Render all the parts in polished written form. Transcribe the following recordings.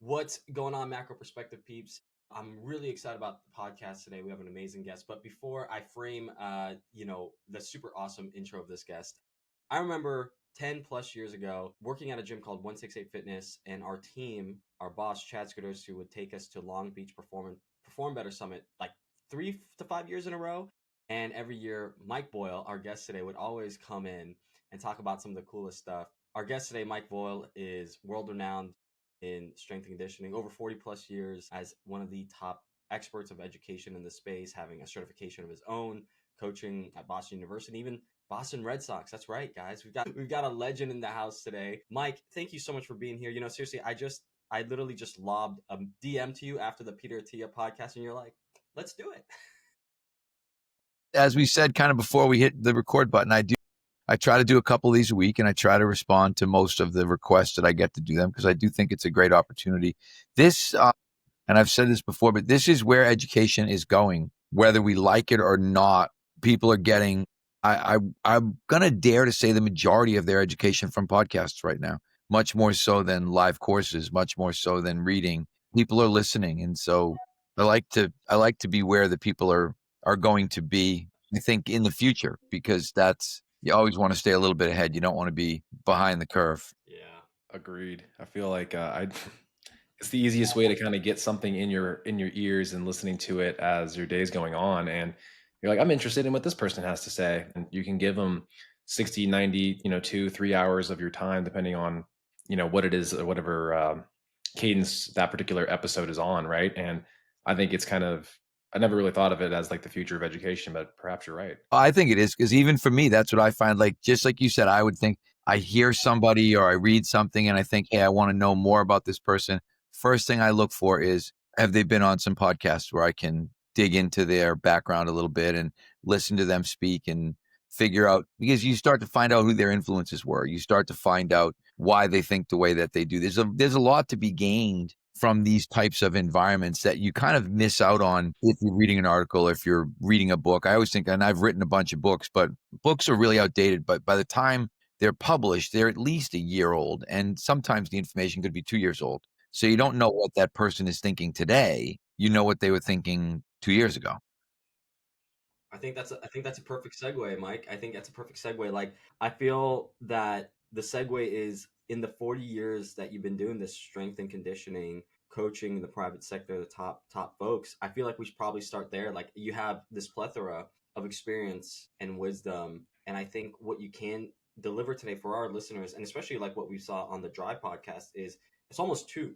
What's going on, Macro Perspective peeps? I'm really excited about the podcast today. We have an amazing guest. But before I frame, the super awesome intro of this guest, I remember 10 plus years ago working at a gym called 168 Fitness, and our team, our boss, Chad Scooters, who would take us to Long Beach Perform Better Summit like 3 to 5 years in a row. And every year, Mike Boyle, our guest today, would always come in and talk about some of the coolest stuff. Our guest today, Mike Boyle, is world renowned in strength and conditioning, over 40 plus years as one of the top experts of education in the space, having a certification of his own, coaching at Boston University, even Boston Red Sox. That's right, guys. We've got a legend in the house today. Mike, thank you so much for being here. Seriously, I literally just lobbed a DM to you after the Peter Attia podcast, and you're like, let's do it. As we said kind of before we hit the record button, I try to do a couple of these a week, and I try to respond to most of the requests that I get to do them because I do think it's a great opportunity. This, and I've said this before, but this is where education is going, whether we like it or not. People are getting, I'm going to dare to say the majority of their education from podcasts right now, much more so than live courses, much more so than reading. People are listening. And so I like to be where the people are going to be, I think, in the future, because you always want to stay a little bit ahead. You don't want to be behind the curve. Yeah. Agreed. I feel like it's the easiest way to kind of get something in your ears and listening to it as your day's going on. And you're like, I'm interested in what this person has to say. And you can give them 60, 90, 2-3 hours of your time, depending on, what it is or whatever cadence that particular episode is on. Right. And I think it's I never really thought of it as like the future of education, but perhaps you're right. I think it is, because even for me, that's what I find. Like, just like you said, I would think I hear somebody or I read something and I think, hey, I want to know more about this person. First thing I look for is, have they been on some podcasts where I can dig into their background a little bit and listen to them speak and figure out, because you start to find out who their influences were. You start to find out why they think the way that they do. There's a lot to be gained from these types of environments that you kind of miss out on if you're reading an article, if you're reading a book. I always think, and I've written a bunch of books, but books are really outdated. But by the time they're published, they're at least a year old. And sometimes the information could be 2 years old. So you don't know what that person is thinking today. You know what they were thinking 2 years ago. I think that's a perfect segue, Mike. I think that's a perfect segue. Like, I feel that the segue is, in the 40 years that you've been doing this strength and conditioning, coaching in the private sector, the top folks, I feel like we should probably start there. Like, you have this plethora of experience and wisdom, and I think what you can deliver today for our listeners, and especially like what we saw on the Drive podcast, is it's almost two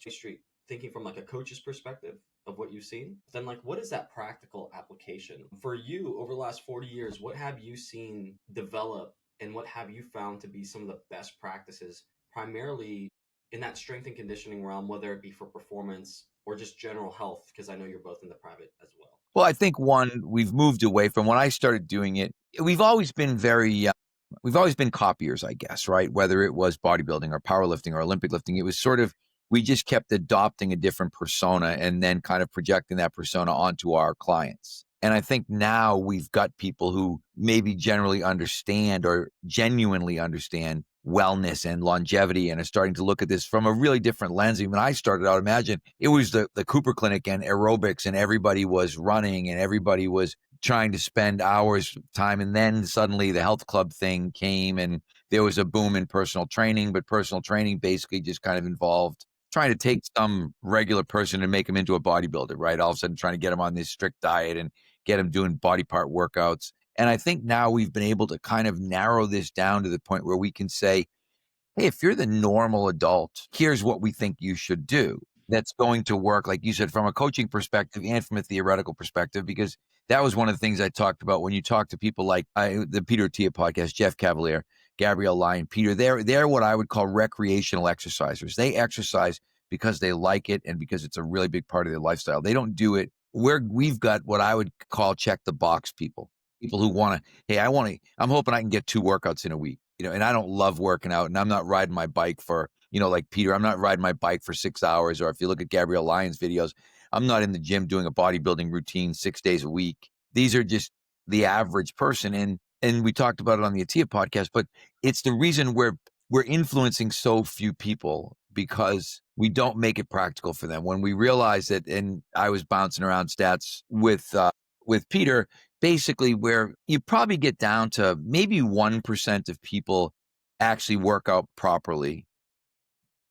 street, thinking from like a coach's perspective of what you've seen, then like, what is that practical application for you over the last 40 years? What have you seen develop, and what have you found to be some of the best practices, primarily in that strength and conditioning realm, whether it be for performance or just general health? Because I know you're both in the private as well. Well, I think we've moved away from when I started doing it. We've always been copiers, I guess, right? Whether it was bodybuilding or powerlifting or Olympic lifting, it was sort of, we just kept adopting a different persona and then kind of projecting that persona onto our clients. And I think now we've got people who maybe generally understand or genuinely understand wellness and longevity and are starting to look at this from a really different lens. Even when I started out, imagine it was the Cooper Clinic and aerobics, and everybody was running and everybody was trying to spend hours time. And then suddenly the health club thing came and there was a boom in personal training, but personal training basically just kind of involved trying to take some regular person and make them into a bodybuilder, right? All of a sudden trying to get them on this strict diet and get them doing body part workouts. And I think now we've been able to kind of narrow this down to the point where we can say, hey, if you're the normal adult, here's what we think you should do that's going to work, like you said, from a coaching perspective and from a theoretical perspective, because that was one of the things I talked about when you talk to people like the Peter Attia podcast, Jeff Cavalier, Gabrielle Lyon, Peter. They're what I would call recreational exercisers. They exercise because they like it and because it's a really big part of their lifestyle. They don't do it. We've got what I would call check the box people who want to, hey, I'm hoping I can get 2 workouts in a week, and I don't love working out, and I'm not riding my bike for, like Peter, I'm not riding my bike for 6 hours. Or if you look at Gabrielle Lyon's videos, I'm not in the gym doing a bodybuilding routine 6 days a week. These are just the average person. And we talked about it on the Attia podcast, but it's the reason we're influencing so few people, because we don't make it practical for them. When we realize that, and I was bouncing around stats with Peter, basically where you probably get down to maybe 1% of people actually work out properly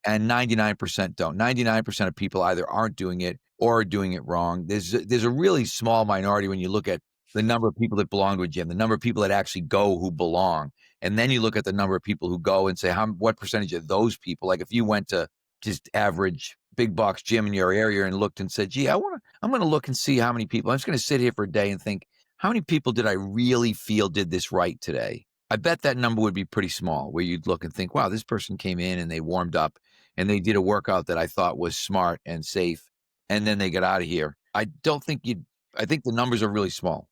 and 99% don't. 99% of people either aren't doing it or are doing it wrong. There's a really small minority when you look at the number of people that belong to a gym, the number of people that actually go who belong. And then you look at the number of people who go and say, what percentage of those people, like if you went to just average big box gym in your area and looked and said, gee, I'm going to look and see how many people, I'm just going to sit here for a day and think, how many people did I really feel did this right today? I bet that number would be pretty small, where you'd look and think, wow, this person came in and they warmed up and they did a workout that I thought was smart and safe, and then they got out of here. I think the numbers are really small.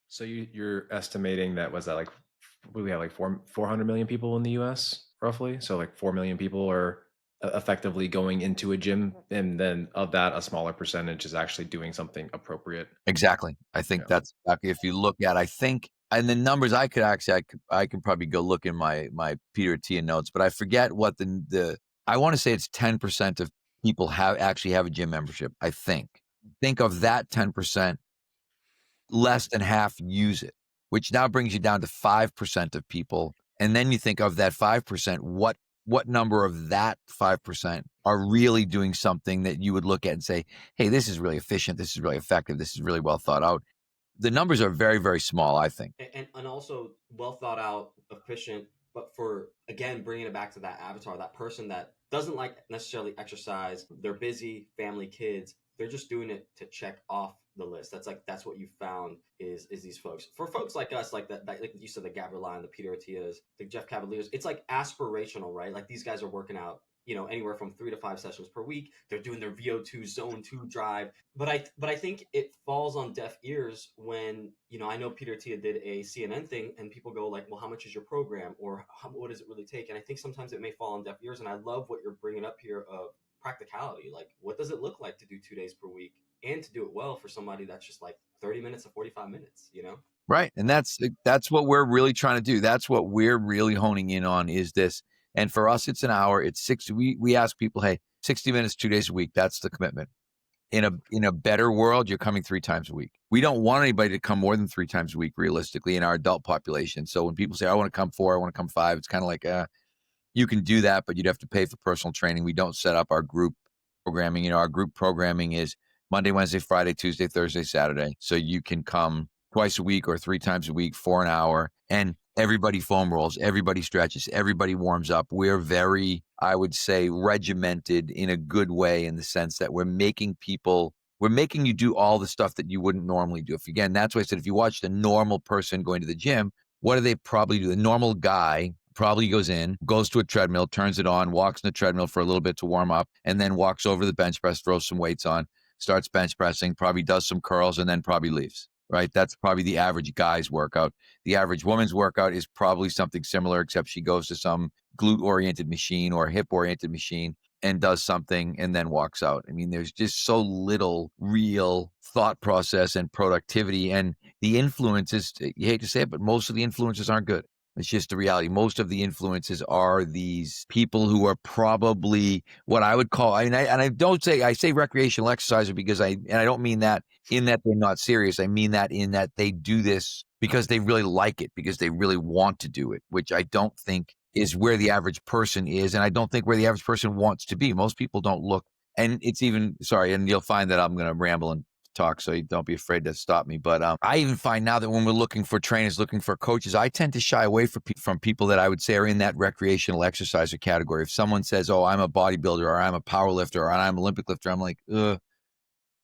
So you're estimating that, was that like, we have like 400 million people in the US roughly? So like 4 million people are effectively going into a gym, and then of that, a smaller percentage is actually doing something appropriate. Exactly. I think that's exactly, if you look at, I think, and the numbers I could probably go look in my Peter Tia notes, but I forget what I want to say it's 10% of people actually have a gym membership. I think of that 10%, less than half use it, which now brings you down to 5% of people. And then you think of that 5%, what number of that 5% are really doing something that you would look at and say, hey, this is really efficient, this is really effective, this is really well thought out. The numbers are very, very small, I think. And also well thought out, efficient, but for, again, bringing it back to that avatar, that person that doesn't like necessarily exercise, they're busy, family, kids, they're just doing it to check off the list. That's what you found is these folks. For folks like us, like that like you said, the Gabrielline, the Peter Attias, the Jeff Cavaliers, it's like aspirational, right? Like these guys are working out, anywhere from 3 to 5 sessions per week. They're doing their VO2 zone 2 drive. But I think it falls on deaf ears when, I know Peter Tia did a CNN thing and people go like, well, how much is your program? Or what does it really take? And I think sometimes it may fall on deaf ears. And I love what you're bringing up here of practicality. Like, what does it look like to do 2 days per week and to do it well for somebody that's just like 30 minutes to 45 minutes, Right. And that's what we're really trying to do. That's what we're really honing in on, is this. And for us, it's an hour. It's 60. We ask people, hey, 60 minutes, 2 days a week. That's the commitment. In a better world, you're coming 3 times a week. We don't want anybody to come more than 3 times a week, realistically, in our adult population. So when people say, I want to come 4, I want to come 5, it's kind of like, you can do that, but you'd have to pay for personal training. We don't set up our group programming. Our group programming is Monday, Wednesday, Friday, Tuesday, Thursday, Saturday. So you can come twice a week or 3 times a week for an hour, and everybody foam rolls, everybody stretches, everybody warms up. We're very, I would say, regimented in a good way, in the sense that we're making you do all the stuff that you wouldn't normally do. Again, that's why I said, if you watch the normal person going to the gym, what do they probably do? The normal guy probably goes to a treadmill, turns it on, walks in the treadmill for a little bit to warm up, and then walks over to the bench press, throws some weights on, starts bench pressing, probably does some curls, and then probably leaves. Right? That's probably the average guy's workout. The average woman's workout is probably something similar, except she goes to some glute-oriented machine or hip-oriented machine and does something and then walks out. I mean, there's just so little real thought process and productivity. And the influences, you hate to say it, but most of the influences aren't good. It's just the reality. Most of the influences are these people who are probably what I would call, I say recreational exerciser because I don't mean that in that they're not serious. I mean that in that they do this because they really like it, because they really want to do it, which I don't think is where the average person is. And I don't think where the average person wants to be. Most people don't look, and it's even, sorry, and you'll find that I'm going to ramble and talk, so don't be afraid to stop me. But I even find now that when we're looking for trainers, looking for coaches, I tend to shy away from people that I would say are in that recreational exerciser category. If someone says, oh, I'm a bodybuilder, or I'm a power lifter, or I'm an Olympic lifter, I'm like,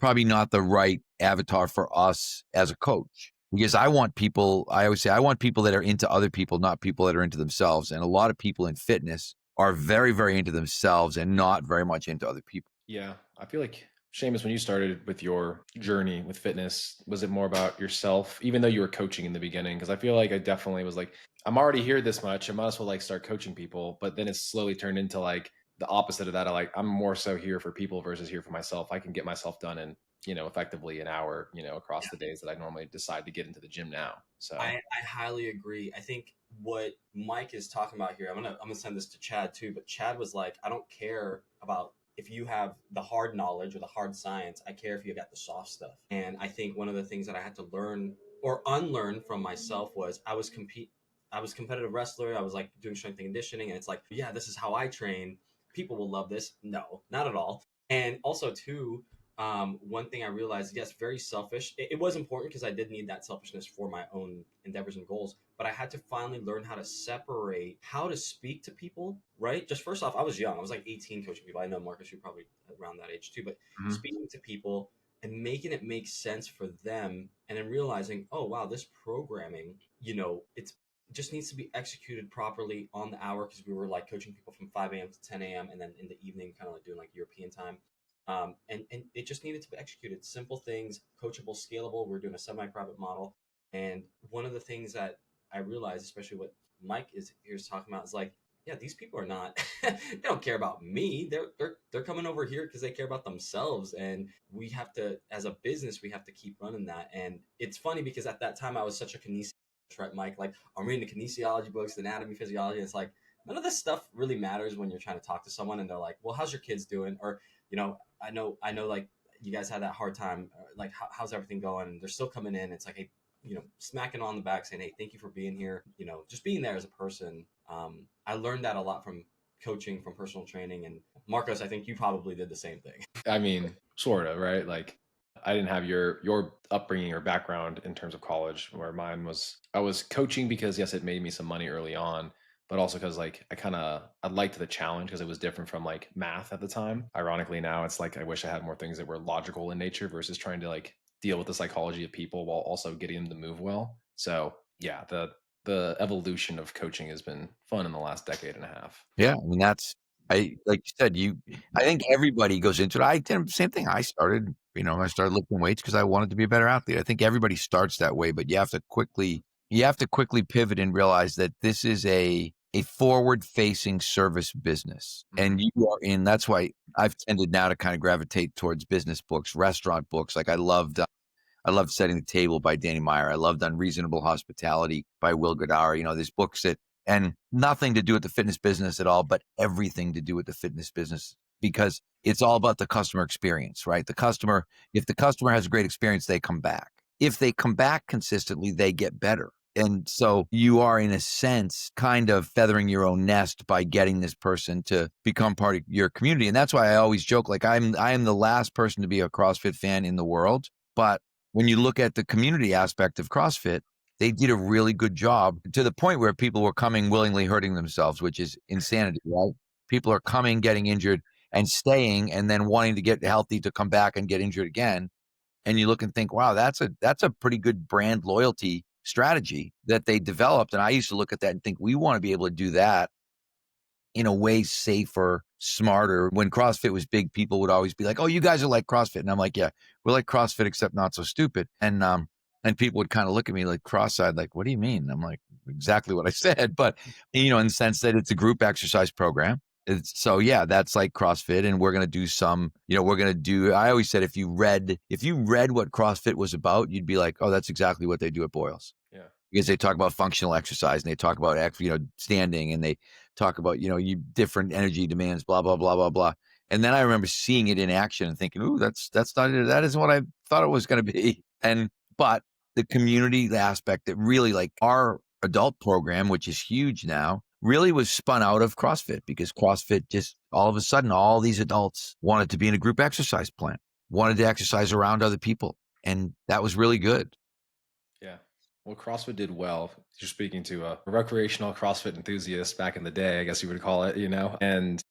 probably not the right avatar for us as a coach. Because I always say, I want people that are into other people, not people that are into themselves. And a lot of people in fitness are very, very into themselves and not very much into other people. Yeah. I feel like, Seamus, when you started with your journey with fitness, was it more about yourself, even though you were coaching in the beginning? Because I feel like I definitely was like, I'm already here this much, I might as well like start coaching people. But then it's slowly turned into like the opposite of that. I'm more so here for people versus here for myself. I can get myself done in, effectively an hour, across the days that I normally decide to get into the gym now. So I highly agree. I think what Mike is talking about here, I'm gonna send this to Chad too. But Chad was like, I don't care about if you have the hard knowledge or the hard science. I care if you got the soft stuff. And I think one of the things that I had to learn or unlearn from myself was I was competitive wrestler. I was like doing strength and conditioning, and it's like, yeah, this is how I train. People will love this. No, not at all. And also too, one thing I realized, yes, very selfish. It was important because I did need that selfishness for my own endeavors and goals. But I had to finally learn how to separate how to speak to people, right? Just first off, I was young. I was like 18 coaching people. I know, Marcus, you're probably around that age too. But Mhm. speaking to people and making it make sense for them, and then realizing, oh, wow, this programming, it just needs to be executed properly on the hour, because we were like coaching people from 5 a.m. to 10 a.m. and then in the evening, kind of like doing like European time. And it just needed to be executed. Simple things, coachable, scalable. We're doing a semi-private model. And one of the things that I realized, especially what Mike is here is talking about, is like, yeah, these people are not they don't care about me. They're coming over here because they care about themselves. And we have to, as a business, we have to keep running that. And it's funny because at that time I was such a kinesiologist, right, Mike? Like, I'm reading the kinesiology books, the anatomy, physiology. And it's like none of this stuff really matters when you're trying to talk to someone and they're like, well, how's your kids doing? Or, I know, like you guys had that hard time. Like, how's everything going? And they're still coming in. It's like, hey, smacking on the back, saying, hey, thank you for being here. Just being there as a person. I learned that a lot from coaching, from personal training. And Marcos, I think you probably did the same thing. I mean, sort of, right? Like, I didn't have your upbringing or background in terms of college, where mine was. I was coaching because yes, it made me some money early on, but also because like I liked the challenge because it was different from like math at the time. Ironically, now it's like I wish I had more things that were logical in nature versus trying to like deal with the psychology of people while also getting them to move well. So yeah, the evolution of coaching has been fun in the last decade and a half. Yeah, I mean I like you said, I think everybody goes into it. I did the same thing. I started lifting weights because I wanted to be a better athlete. I think everybody starts that way, but you have to quickly pivot and realize that this is a forward-facing service business. And that's why I've tended now to kind of gravitate towards business books, restaurant books. Like I loved Setting the Table by Danny Meyer. I loved Unreasonable Hospitality by Will Goddard. There's books and nothing to do with the fitness business at all, but everything to do with the fitness business, because it's all about the customer experience, right? If the customer has a great experience, they come back. If they come back consistently, they get better. And so you are, in a sense, kind of feathering your own nest by getting this person to become part of your community. And that's why I always joke, like I am the last person to be a CrossFit fan in the world, but when you look at the community aspect of CrossFit, they did a really good job, to the point where people were coming willingly hurting themselves, which is insanity, right? People are coming, getting injured, and staying, and then wanting to get healthy to come back and get injured again. And you look and think, wow, that's a pretty good brand loyalty strategy that they developed. And I used to look at that and think, we want to be able to do that in a way safer, smarter. When CrossFit was big, people would always be like, "Oh, you guys are like CrossFit," and I'm like, "Yeah, we're like CrossFit, except not so stupid." And people would kind of look at me like cross-eyed, like, "What do you mean?" I'm like, "Exactly what I said," but in the sense that it's a group exercise program. So yeah, that's like CrossFit, and we're gonna do some. We're gonna do. I always said, if you read what CrossFit was about, you'd be like, "Oh, that's exactly what they do at Boyle's." Yeah. Because they talk about functional exercise, and they talk about standing, and they talk about you different energy demands, blah blah blah blah blah. And then I remember seeing it in action and thinking, "Ooh, that isn't what I thought it was going to be." But the community aspect, that really, like, our adult program, which is huge now, really was spun out of CrossFit, because CrossFit just all of a sudden, all these adults wanted to be in a group exercise plan, wanted to exercise around other people, and that was really good. Yeah. Well, CrossFit did well. You're speaking to a recreational CrossFit enthusiast back in the day, I guess you would call it, And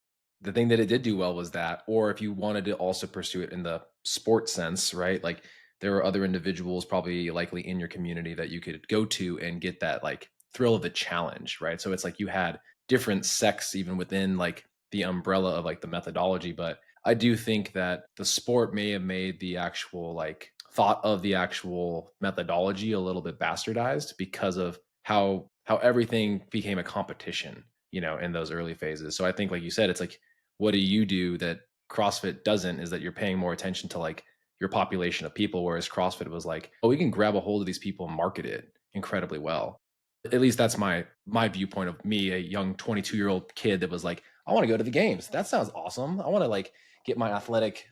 the thing that it did do well was that, or if you wanted to also pursue it in the sports sense, right? Like, there were other individuals probably likely in your community that you could go to and get that like thrill of the challenge, right? So it's like you had different sects even within like the umbrella of like the methodology. But I do think that the sport may have made the actual like thought of the actual methodology a little bit bastardized because of how everything became a competition, in those early phases. So I think, like you said, it's like, what do you do that CrossFit doesn't, is that you're paying more attention to like your population of people, whereas CrossFit was like, oh, we can grab a hold of these people and market it incredibly well. At least that's my viewpoint of me, a young 22-year-old kid that was like, I want to go to the games. That sounds awesome. I want to like get my athletic,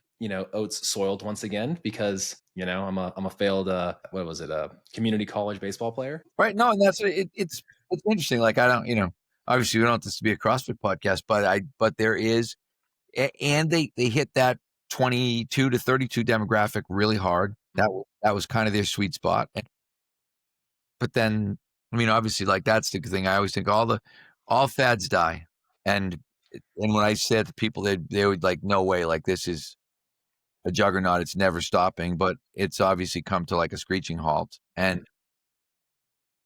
oats soiled once again because, I'm a failed what was it? Community college baseball player. Right. No, and that's it's interesting. Like I don't, obviously we don't have this to be a CrossFit podcast, but there is, and they hit that 22 to 32 demographic really hard. That was kind of their sweet spot. But then, I mean, obviously, like that's the thing. I always think all fads die, and when I said to people, they would like, no way, like this is a juggernaut. It's never stopping, but it's obviously come to like a screeching halt, and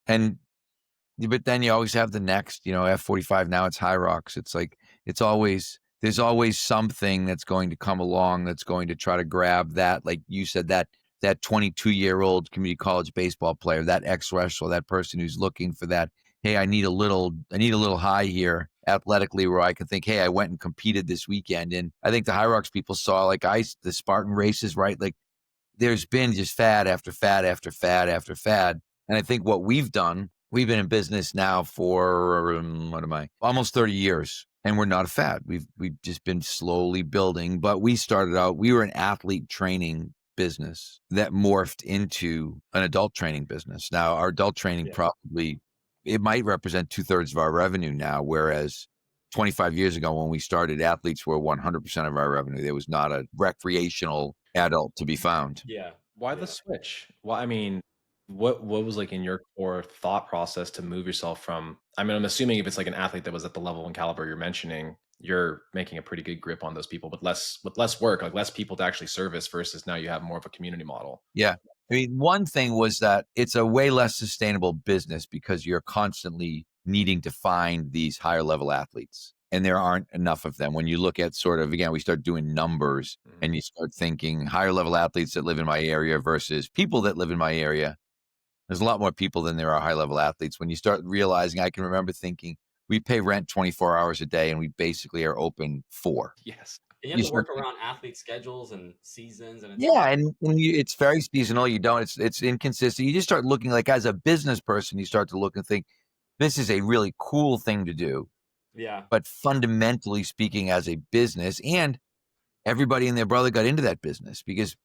but then you always have the next, F45. Now it's High Rocks. It's like there's always something that's going to come along that's going to try to grab that, like you said, that 22-year-old community college baseball player, that ex-wrestler, that person who's looking for that. Hey, I need a little high here athletically where I can think, hey, I went and competed this weekend. And I think the High Rocks people saw like the Spartan races, right? Like there's been just fad after fad after fad after fad. And I think what we've done, we've been in business now for almost 30 years, and we're not a fad. We've just been slowly building. But we started out, we were an athlete training business that morphed into an adult training business. Now, our adult training probably, it might represent 2/3 of our revenue now, whereas 25 years ago when we started, athletes were 100% of our revenue. There was not a recreational adult to be found. Yeah. Why the switch? Well, I mean, what was like in your core thought process to move yourself from, I mean, I'm assuming if it's like an athlete that was at the level and caliber you're mentioning, you're making a pretty good grip on those people with less work, like less people to actually service versus now you have more of a community model. Yeah. I mean, one thing was that it's a way less sustainable business because you're constantly needing to find these higher level athletes, and there aren't enough of them. When you look at sort of, again, we start doing numbers and you start thinking higher level athletes that live in my area versus people that live in my area. There's a lot more people than there are high level athletes. When you start realizing, I can remember thinking we pay rent 24 hours a day and we basically are open 4. Yes. And you You have to start work around athlete schedules and seasons, and it's Yeah, and it's very seasonal. You don't. It's inconsistent. You just start looking like as a business person, you start to look and think, this is a really cool thing to do. yeah, But fundamentally speaking, as a business, and everybody and their brother got into that business because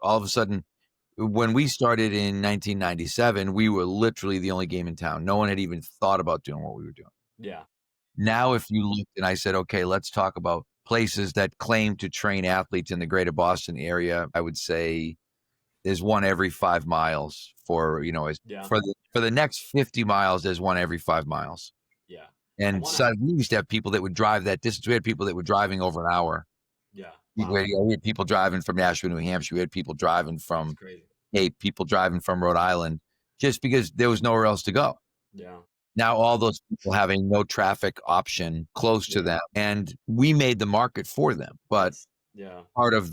all of a sudden, when we started in 1997, we were literally the only game in town. No one had even thought about doing what we were doing. yeah, Now, if you looked and I said, okay, let's talk about places that claim to train athletes in the greater Boston area, I would say there's one every 5 miles yeah, for the next 50 miles, there's one every 5 miles. yeah. I And want so to. we used to have people that would drive that distance. We had people that were driving over an hour. Yeah, We wow, we had people driving from Nashville, New Hampshire. We had people driving that's from crazy. people driving from Rhode Island just because there was nowhere else to go. Yeah, Now all those people have a no traffic option close to yeah. them, and we made the market for them. But Yeah. part of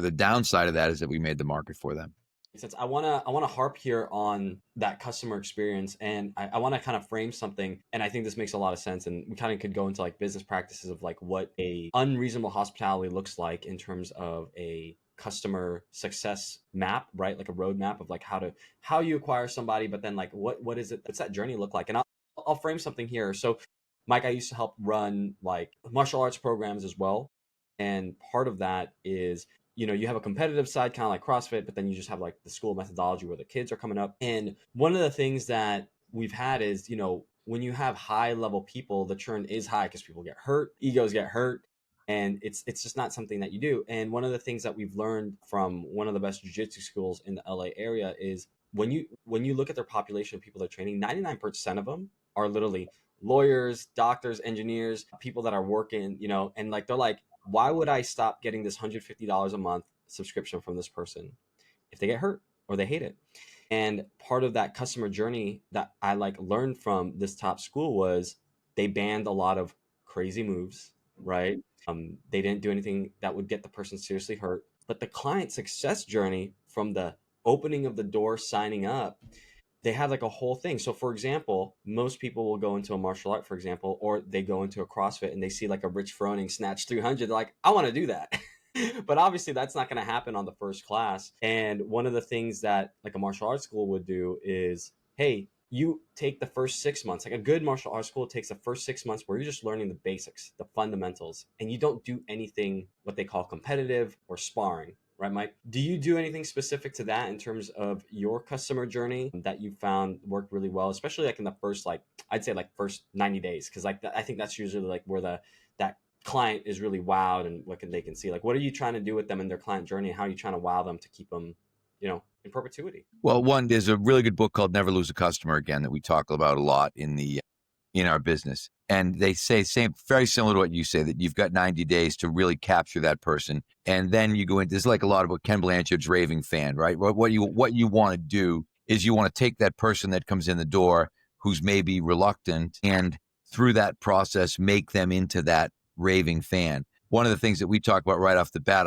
the downside of that is that we made the market for them. Since I wanna harp here on that customer experience, and I want to kind of frame something, and I think this makes a lot of sense, and we kind of could go into like business practices of like what a unreasonable hospitality looks like in terms of a customer success map, right? Like a roadmap of like how you acquire somebody, but then like what is it? What's that journey look like? And I'll frame something here. So, Mike, I used to help run like martial arts programs as well, and part of that is you have a competitive side, kind of like CrossFit, but then you just have like the school methodology where the kids are coming up. And one of the things that we've had is, when you have high level people, the churn is high because people get hurt, egos get hurt, and it's just not something that you do. And one of the things that we've learned from one of the best jiu-jitsu schools in the LA area is when you look at their population of people they're training, 99% of them are literally lawyers, doctors, engineers, people that are working, and like they're like, why would I stop getting this $150 a month subscription from this person if they get hurt or they hate it? And part of that customer journey that I like learned from this top school was they banned a lot of crazy moves, right? They didn't do anything that would get the person seriously hurt. But the client success journey from the opening of the door, signing up, they have like a whole thing. So for example, most people will go into a martial art, for example, or they go into a CrossFit and they see like a Rich Froning snatch 300. They're like, I want to do that. But obviously that's not going to happen on the first class. And one of the things that like a martial arts school would do is, hey, you take the first 6 months, like a good martial arts school takes the first 6 months where you're just learning the basics, the fundamentals, and you don't do anything what they call competitive or sparring. Right, Mike? Do you do anything specific to that in terms of your customer journey that you found worked really well, especially like in the first, like, I'd say like first 90 days? Because like I think that's usually like where that client is really wowed and they can see. Like, what are you trying to do with them in their client journey, and how are you trying to wow them to keep them, in perpetuity? Well, one, there's a really good book called Never Lose a Customer Again that we talk about a lot in our business. And they say very similar to what you say, that you've got 90 days to really capture that person. And then you go into this, like a lot of what Ken Blanchard's raving fan, right? What you want to do is you want to take that person that comes in the door who's maybe reluctant, and through that process, make them into that raving fan. One of the things that we talk about right off the bat,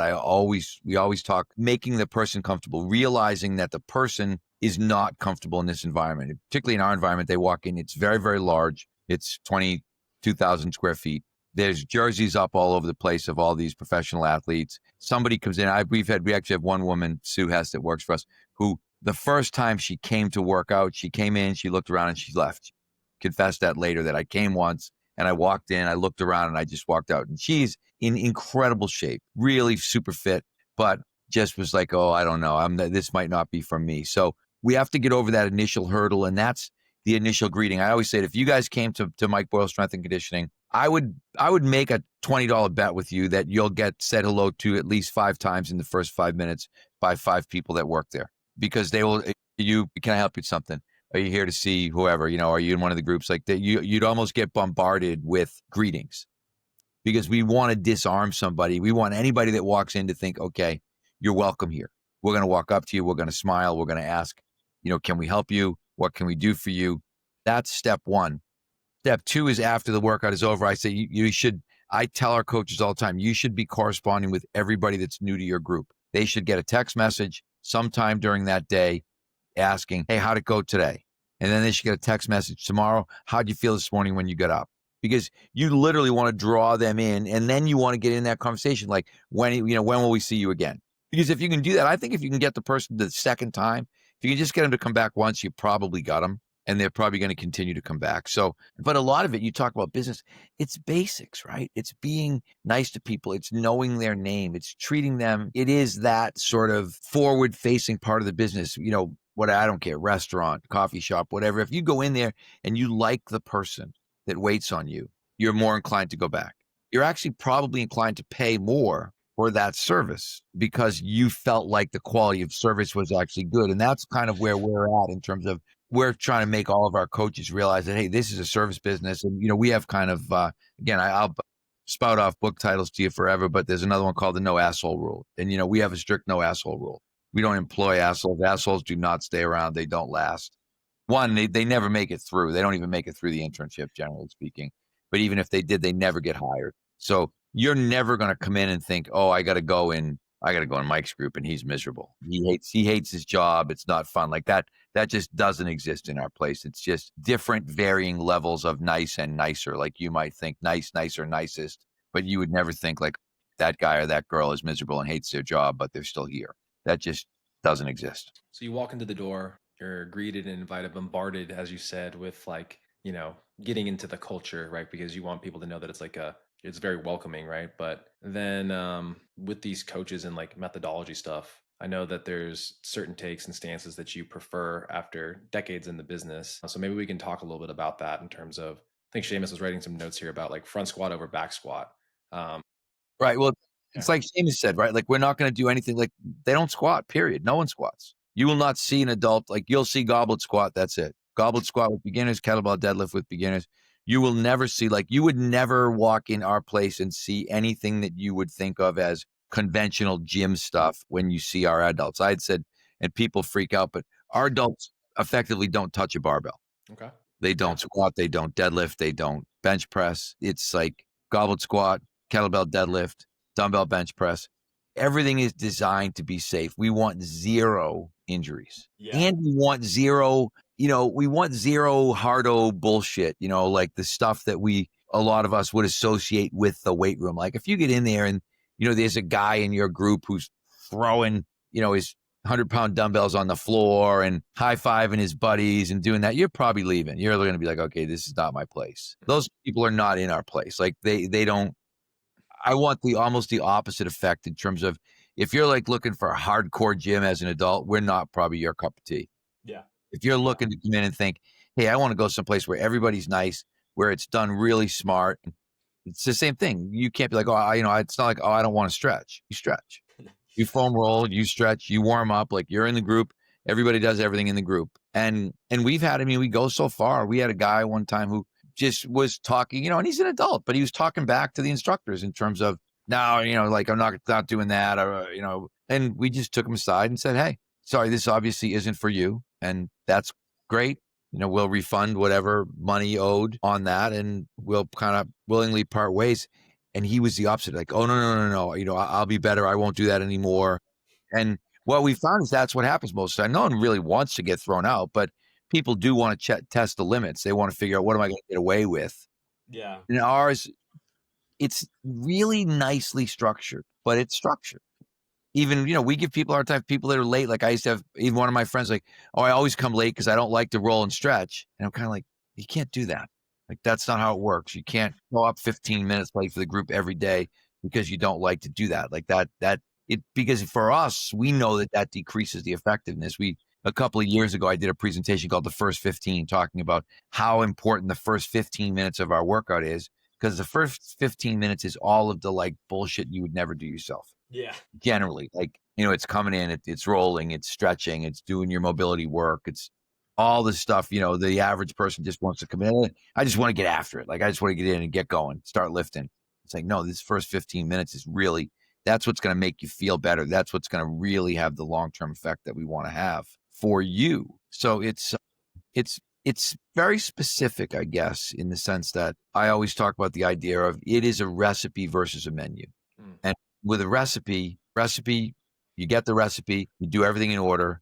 we always talk making the person comfortable, realizing that the person is not comfortable in this environment. Particularly in our environment, they walk in, it's very, very large. It's 22,000 square feet. There's jerseys up all over the place of all these professional athletes. Somebody comes in. We actually have one woman, Sue Hess, that works for us, who the first time she came to work out, she came in, she looked around, and she left. She confessed that later, that I came once and I walked in, I looked around, and I just walked out. And she's in incredible shape, really super fit, but just was like, oh, I don't know, this might not be for me. So we have to get over that initial hurdle, and that's the initial greeting. I always say that if you guys came to Mike Boyle Strength and Conditioning, I would make a $20 bet with you that you'll get said hello to at least 5 times in the first 5 minutes by 5 people that work there, because they will. Can I help you with something? Are you here to see whoever? Are you in one of the groups like that? You'd almost get bombarded with greetings, because we want to disarm somebody. We want anybody that walks in to think, okay, you're welcome here. We're going to walk up to you. We're going to smile. We're going to ask, can we help you? What can we do for you? That's step 1. Step 2 is after the workout is over, I say you should, I tell our coaches all the time, you should be corresponding with everybody that's new to your group. They should get a text message sometime during that day asking, hey, how'd it go today? And then they should get a text message tomorrow. How'd you feel this morning when you got up? Because you literally want to draw them in, and then you want to get in that conversation. Like, when will we see you again? Because if you can do that, I think if you can get the person the second time, if you can just get them to come back once, you probably got them, and they're probably going to continue to come back. So, but a lot of it, you talk about business, it's basics, right? It's being nice to people. It's knowing their name. It's treating them. It is that sort of forward-facing part of the business. What, I don't care, restaurant, coffee shop, whatever. If you go in there and you like the person that waits on you, you're more inclined to go back. You're actually probably inclined to pay more for that service because you felt like the quality of service was actually good. And that's kind of where we're at in terms of, we're trying to make all of our coaches realize that, hey, this is a service business. And, we have kind of, again, I'll spout off book titles to you forever, but there's another one called the no asshole rule. And, we have a strict no asshole rule. We don't employ assholes. Assholes do not stay around. They don't last. One, they never make it through. They don't even make it through the internship, generally speaking. But even if they did, they never get hired. So you're never going to come in and think, oh, I got to go in Mike's group and he's miserable. He hates his job. It's not fun. Like that just doesn't exist in our place. It's just different varying levels of nice and nicer. Like you might think nice, nicer, nicest, but you would never think like that guy or that girl is miserable and hates their job, but they're still here. That just doesn't exist. So you walk into the door, you're greeted and invited, bombarded, as you said, with like, getting into the culture, right? Because you want people to know that it's very welcoming, right? But then with these coaches and like methodology stuff, I know that there's certain takes and stances that you prefer after decades in the business. So maybe we can talk a little bit about that in terms of, I think Seamus was writing some notes here about like front squat over back squat. Right. Well, it's like Seamus said, right? Like, we're not going to do anything. Like, they don't squat, period. No one squats. You will not see an adult, like you'll see goblet squat. That's it. Goblet squat with beginners, kettlebell deadlift with beginners. You will never see, like, you would never walk in our place and see anything that you would think of as conventional gym stuff when you see our adults. I'd said, and people freak out, but our adults effectively don't touch a barbell. Okay. They don't squat. They don't deadlift. They don't bench press. It's like goblet squat, kettlebell deadlift, dumbbell bench press. Everything is designed to be safe. We want zero injuries. Yeah. And we want zero hardo bullshit, like the stuff that a lot of us would associate with the weight room. Like if you get in there and, there's a guy in your group who's throwing, his 100-pound dumbbells on the floor and high-fiving his buddies and doing that, you're probably leaving. You're going to be like, okay, this is not my place. Those people are not in our place. Like they don't. I want almost the opposite effect in terms of if you're like looking for a hardcore gym as an adult, we're not probably your cup of tea. Yeah. If you're looking to come in and think, hey, I want to go someplace where everybody's nice, where it's done really smart. It's the same thing. You can't be like, it's not like, I don't want to stretch. You stretch. You foam roll, you stretch, you warm up, like you're in the group. Everybody does everything in the group. And we go so far. We had a guy one time who just was talking, and he's an adult, but he was talking back to the instructors in terms of, no, like I'm not doing that, or, and we just took him aside and said, hey, sorry, this obviously isn't for you. And that's great. We'll refund whatever money owed on that, and we'll kind of willingly part ways. And he was the opposite, like, oh, no. I'll be better. I won't do that anymore. And what we found is that's what happens most of the time. No one really wants to get thrown out, but people do want to test the limits. They want to figure out, what am I going to get away with? Yeah. And ours, it's really nicely structured, but it's structured. Even, we give people a hard time, people that are late. Like I used to have even one of my friends like, oh, I always come late because I don't like to roll and stretch. And I'm kind of like, you can't do that. Like, that's not how it works. You can't go up 15 minutes late for the group every day because you don't like to do that. Like because for us, we know that decreases the effectiveness. A couple of years ago, I did a presentation called The First 15, talking about how important the first 15 minutes of our workout is, because the first 15 minutes is all of the like bullshit you would never do yourself. Yeah. Generally, like, it's coming in, it's rolling, it's stretching, it's doing your mobility work, it's all this stuff. The average person just wants to come in. I just want to get after it. Like, I just want to get in and get going, start lifting. It's like, no, this first 15 minutes is really, that's what's going to make you feel better. That's what's going to really have the long-term effect that we want to have for you. So it's very specific, I guess, in the sense that I always talk about the idea of it is a recipe versus a menu. And with a recipe, you get the recipe, you do everything in order,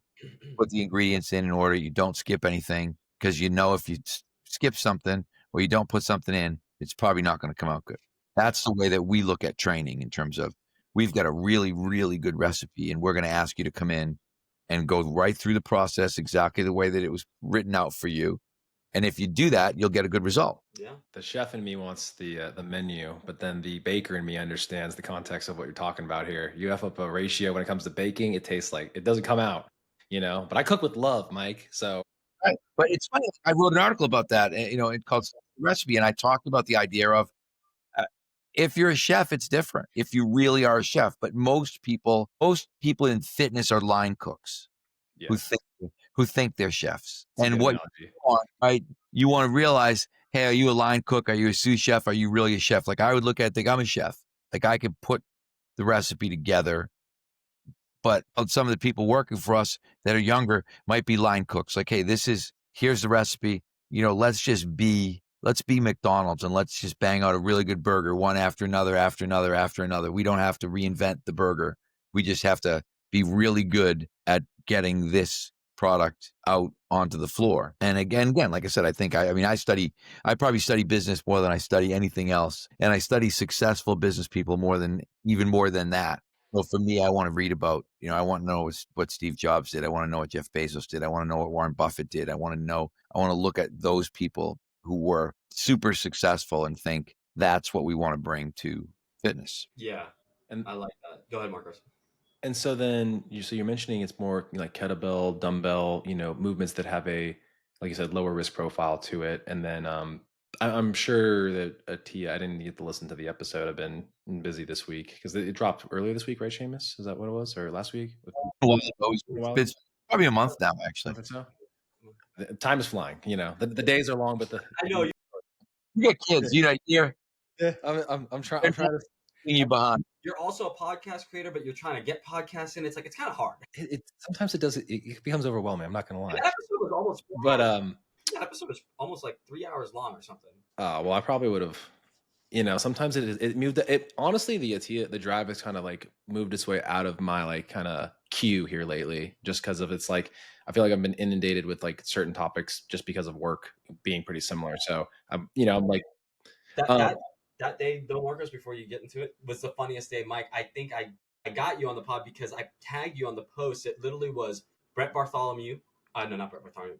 put the ingredients in order, you don't skip anything, because if you skip something or you don't put something in, it's probably not going to come out good. That's the way that we look at training, in terms of, we've got a really, really good recipe, and we're going to ask you to come in and go right through the process exactly the way that it was written out for you. And if you do that, you'll get a good result. Yeah. The chef in me wants the menu, but then the baker in me understands the context of what you're talking about here. You have up a ratio when it comes to baking. It tastes like it doesn't come out, but I cook with love, Mike. So, right. But it's funny. I wrote an article about that, it called Recipe. And I talked about the idea of, if you're a chef, it's different. If you really are a chef, but most people in fitness are line cooks. yes. who think they're chefs. It's a And good what analogy. you want, right? You want to realize, hey, are you a line cook? Are you a sous chef? Are you really a chef? Like, I would look at it, think I'm a chef. Like, I could put the recipe together, but some of the people working for us that are younger might be line cooks. Like, hey, here's the recipe. Let's be McDonald's, and let's just bang out a really good burger, one after another, after another, after another. We don't have to reinvent the burger. We just have to be really good at getting this product out onto the floor. And again, like I said, I think I probably study business more than I study anything else. And I study successful business people even more than that. So for me, I want to read about, I want to know what Steve Jobs did. I want to know what Jeff Bezos did. I want to know what Warren Buffett did. I want to look at those people who were super successful and think that's what we want to bring to fitness. Yeah. And I like that. Go ahead, Marcos. And so then you're mentioning it's more like kettlebell, dumbbell, movements that have a, like you said, lower risk profile to it. And then I'm sure that Tia, I didn't get to listen to the episode. I've been busy this week because it dropped earlier this week, right, Seamus? Is that what it was? Or last week? It's probably a month now, actually. So. Time is flying, the days are long, but I know you get kids, yeah, I'm trying to you behind. You're also a podcast creator, but you're trying to get podcasts in. It's like, it's kind of hard. Sometimes it becomes overwhelming. I'm not gonna lie. That episode was almost. That episode was almost like 3 hours long or something. Well, I probably would have. Sometimes it moved. It honestly, the drive has kind of like moved its way out of my like kind of queue here lately, just because of it's like I feel like I've been inundated with like certain topics just because of work being pretty similar. So I'm like that day, though, Marcos, before you get into it, was the funniest day, Mike. I think I I got you on the pod because I tagged you on the post. It literally was Brett Bartholomew. No, not Brett Bartholomew.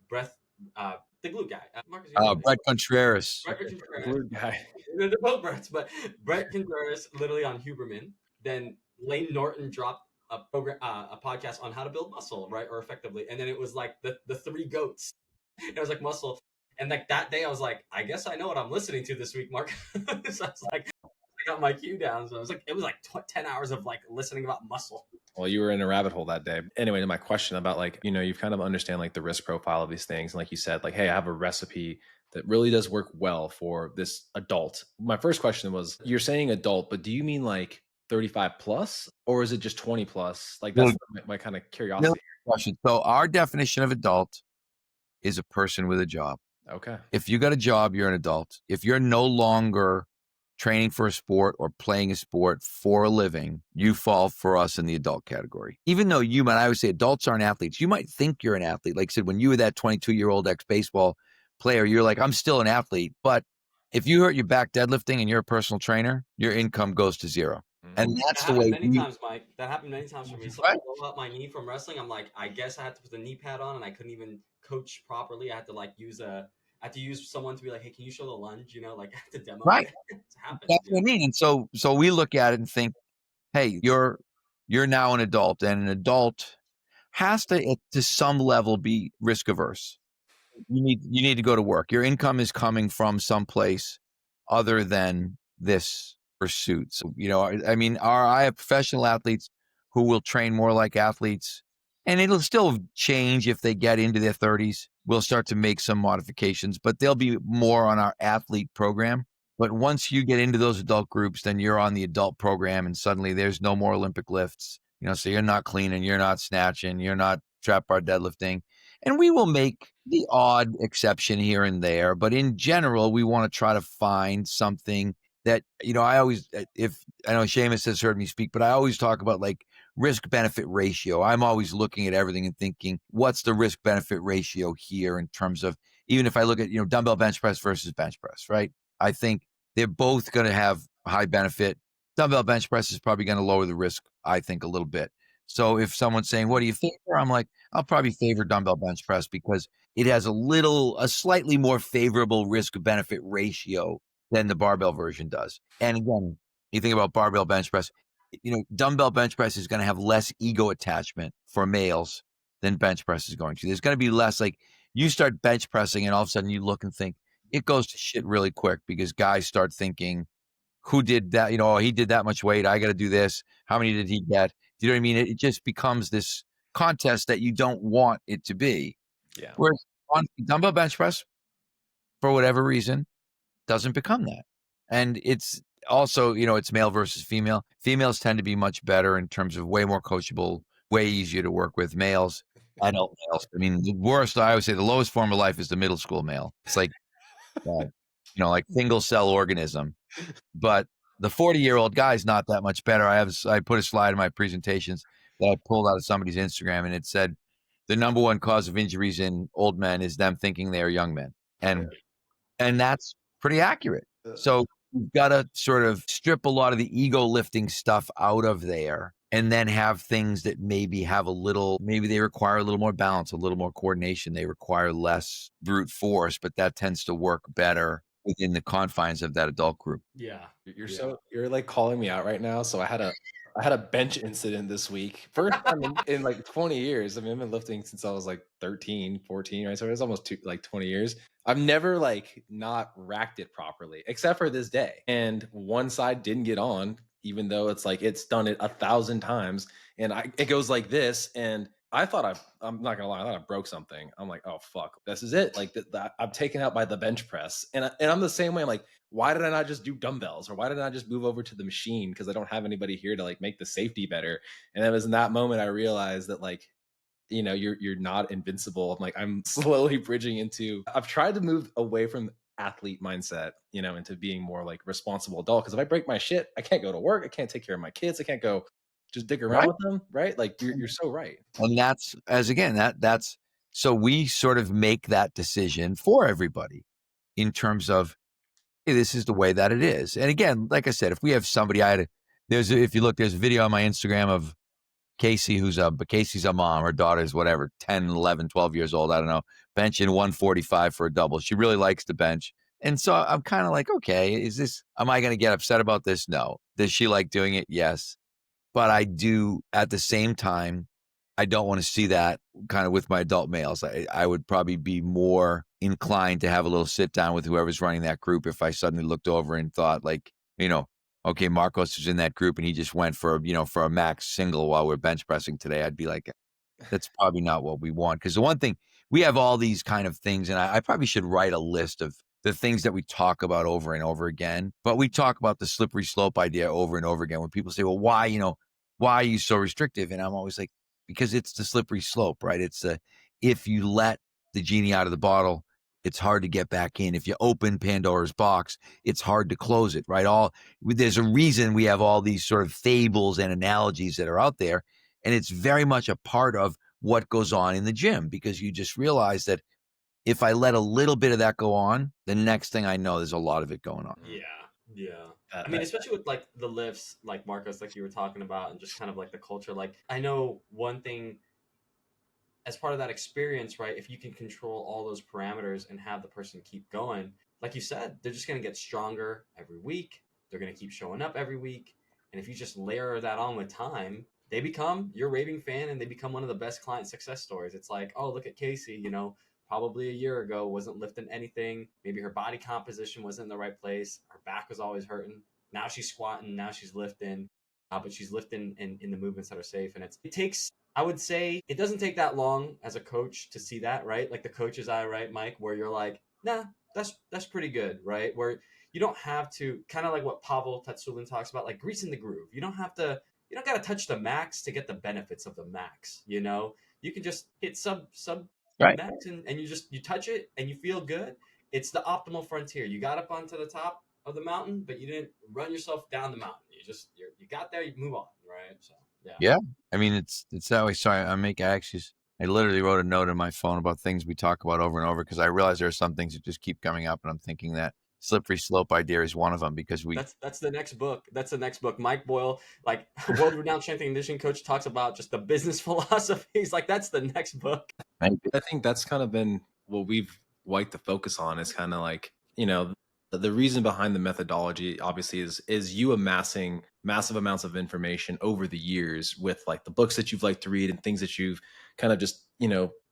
The glue guy. Marcus, you know Brett Contreras. Brett Contreras. Blue guy. They're both Bretts, but Brett Contreras literally on Huberman. Then Lane Norton dropped a program, a podcast on how to build muscle, right, or effectively. And then it was like the three goats. It was like muscle. And like that day, I was like, I guess I know what I'm listening to this week, Mark. So I was like, I got my cue down. So I was like, it was like 10 hours of like listening about muscle. Well, you were in a rabbit hole that day. Anyway, to my question about like, you've kind of understand like the risk profile of these things. And like you said, like, hey, I have a recipe that really does work well for this adult. My first question was, you're saying adult, but do you mean like 35 plus, or is it just 20 plus? Like that's my kind of curiosity. Question. So our definition of adult is a person with a job. Okay. If you got a job, you're an adult. If you're no longer training for a sport or playing a sport for a living, you fall for us in the adult category. Even though I always say adults aren't athletes. You might think you're an athlete. Like I said, when you were that 22-year-old ex-baseball player, you're like, I'm still an athlete. But if you hurt your back deadlifting and you're a personal trainer, your income goes to zero. And that's the way. Many times, Mike. That happened many times for me. So I blow out my knee from wrestling. I'm like, I guess I had to put the knee pad on, and I couldn't even coach properly. I had to like use someone to be like, hey, can you show the lunge? Like I have to demo. Right. It's happened. That's what I mean. And so we look at it and think, hey, you're now an adult, and an adult has to some level be risk averse. You need to go to work. Your income is coming from someplace other than this pursuit. So, I mean, I have professional athletes who will train more like athletes, and it'll still change if they get into their 30s. We'll start to make some modifications, but they'll be more on our athlete program. But once you get into those adult groups, then you're on the adult program, and suddenly there's no more Olympic lifts. So you're not cleaning, you're not snatching, you're not trap bar deadlifting. And we will make the odd exception here and there, but in general, we want to try to find something that, I know Seamus has heard me speak, but I always talk about like risk benefit ratio. I'm always looking at everything and thinking, what's the risk benefit ratio here in terms of, even if I look at, dumbbell bench press versus bench press, right? I think they're both going to have high benefit. Dumbbell bench press is probably going to lower the risk, I think, a little bit. So if someone's saying, what do you favor? I'm like, I'll probably favor dumbbell bench press because it has a slightly more favorable risk benefit ratio than the barbell version does. And again, you think about barbell bench press, dumbbell bench press is going to have less ego attachment for males than bench press is going to. There's going to be less, like, you start bench pressing and all of a sudden you look and think it goes to shit really quick because guys start thinking, who did that? He did that much weight. I got to do this. How many did he get? Do you know what I mean? It just becomes this contest that you don't want it to be. Yeah. Whereas on dumbbell bench press, for whatever reason, doesn't become that. And it's also, it's male versus female. Females tend to be much better in terms of way more coachable, way easier to work with. Males, adult males. I mean, the worst, I always say the lowest form of life is the middle school male. It's like, like single cell organism. But the 40-year-old guy is not that much better. I put a slide in my presentations that I pulled out of somebody's Instagram, and it said the number one cause of injuries in old men is them thinking they are young men. And that's pretty accurate. So you've got to sort of strip a lot of the ego lifting stuff out of there and then have things that maybe they require a little more balance, a little more coordination. They require less brute force, but that tends to work better within the confines of that adult group. Yeah. You're like calling me out right now. So I had a bench incident this week. First time in like 20 years. I mean, I've been lifting since I was like 13, 14, right? So it's almost 20 years. I've never like not racked it properly, except for this day. And one side didn't get on, even though it's like, it's done it 1,000 times. And it goes like this. And I thought I'm not gonna lie, I thought I broke something. I'm like, oh fuck, this is it. Like I'm taken out by the bench press, and I'm the same way. I'm like, why did I not just do dumbbells, or why did I not just move over to the machine? Because I don't have anybody here to like make the safety better. And it was in that moment I realized that like, you're not invincible. I'm slowly bridging into. I've tried to move away from athlete mindset, into being more like responsible adult. Because if I break my shit, I can't go to work. I can't take care of my kids. I can't go just dig around with them, right? Like you're so right. And that's so we sort of make that decision for everybody in terms of, hey, this is the way that it is. And again, like I said, if we have somebody, I If you look, there's a video on my Instagram of Casey, Casey's a mom. Her daughter's whatever, 10, 11, 12 years old. I don't know. Benching 145 for a double. She really likes to bench. And so I'm kind of like, okay, am I going to get upset about this? No. Does she like doing it? Yes. But I do, at the same time, I don't want to see that kind of with my adult males. I would probably be more inclined to have a little sit down with whoever's running that group if I suddenly looked over and thought, like, okay, Marcos is in that group and he just went for a max single while we're bench pressing today. I'd be like, that's probably not what we want. Because the one thing, we have all these kind of things, and I probably should write a list of the things that we talk about over and over again. But we talk about the slippery slope idea over and over again when people say, well, why are you so restrictive? And I'm always like, because it's the slippery slope, right? If you let the genie out of the bottle, it's hard to get back in. If you open Pandora's box, it's hard to close it, right? There's a reason we have all these sort of fables and analogies that are out there. And it's very much a part of what goes on in the gym, because you just realize that if I let a little bit of that go on, the next thing I know, there's a lot of it going on. Yeah. I mean, especially with like the lifts, like Marcos, like you were talking about, and just kind of like the culture. Like, I know one thing as part of that experience, right? If you can control all those parameters and have the person keep going, like you said, they're just going to get stronger every week. They're going to keep showing up every week. And if you just layer that on with time, they become your raving fan and they become one of the best client success stories. It's like, oh, look at Casey, probably a year ago wasn't lifting anything. Maybe her body composition wasn't in the right place. Her back was always hurting. Now she's squatting. Now she's lifting. But she's lifting in the movements that are safe. And it takes, I would say, it doesn't take that long as a coach to see that, right? Like the coach's eye, right, Mike, where you're like, nah, that's pretty good, right? Where you don't have to, kind of like what Pavel Tatsulin talks about, like greasing the groove. You don't got to touch the max to get the benefits of the max. You can just hit sub Right. max and you touch it and you feel good. It's the optimal frontier. You got up onto the top of the mountain, but you didn't run yourself down the mountain. You got there, you move on, right? So yeah. I mean, it's that way. Sorry, I literally wrote a note on my phone about things we talk about over and over, because I realize there are some things that just keep coming up, and I'm thinking that slippery slope idea is one of them, because that's the next book. That's the next book. Mike Boyle, like world renowned strength and conditioning coach, talks about just the business philosophies. Like that's the next book. I think that's kind of been what we've liked to focus on, is kind of like, the reason behind the methodology obviously is you amassing massive amounts of information over the years with like the books that you've liked to read and things that you've kind of just,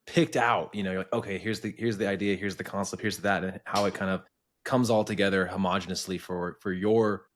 picked out, you're like, okay, here's the idea, here's the concept, here's that, and how it kind of comes all together homogeneously for your,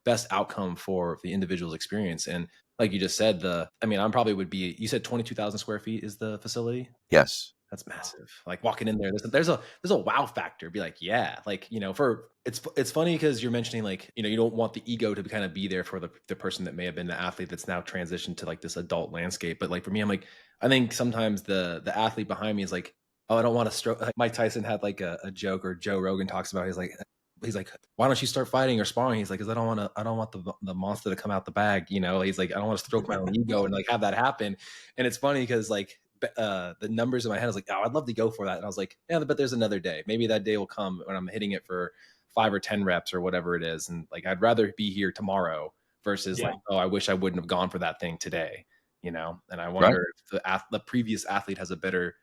best outcome for the individual's experience. And like you just said, I'm probably would be, you said 22,000 square feet is the facility? yes. That's massive. Like walking in there, there's a wow factor. Be like, yeah, like, it's funny because you're mentioning like, you don't want the ego to kind of be there for the person that may have been the athlete that's now transitioned to like this adult landscape. But like for me, I'm like, I think sometimes the athlete behind me is like, oh, I don't want to stroke. Like Mike Tyson had like a joke, or Joe Rogan talks about. He's like, why don't you start fighting or sparring? He's like, because I don't want the monster to come out the bag. He's like, I don't want to stroke my own ego and like have that happen. And it's funny because like, the numbers in my head, I was like, oh, I'd love to go for that. And I was like, yeah, but there's another day. Maybe that day will come when I'm hitting it for 5 or 10 reps or whatever it is. And like, I'd rather be here tomorrow versus like, oh, I wish I wouldn't have gone for that thing today, And I wonder if the previous athlete has a better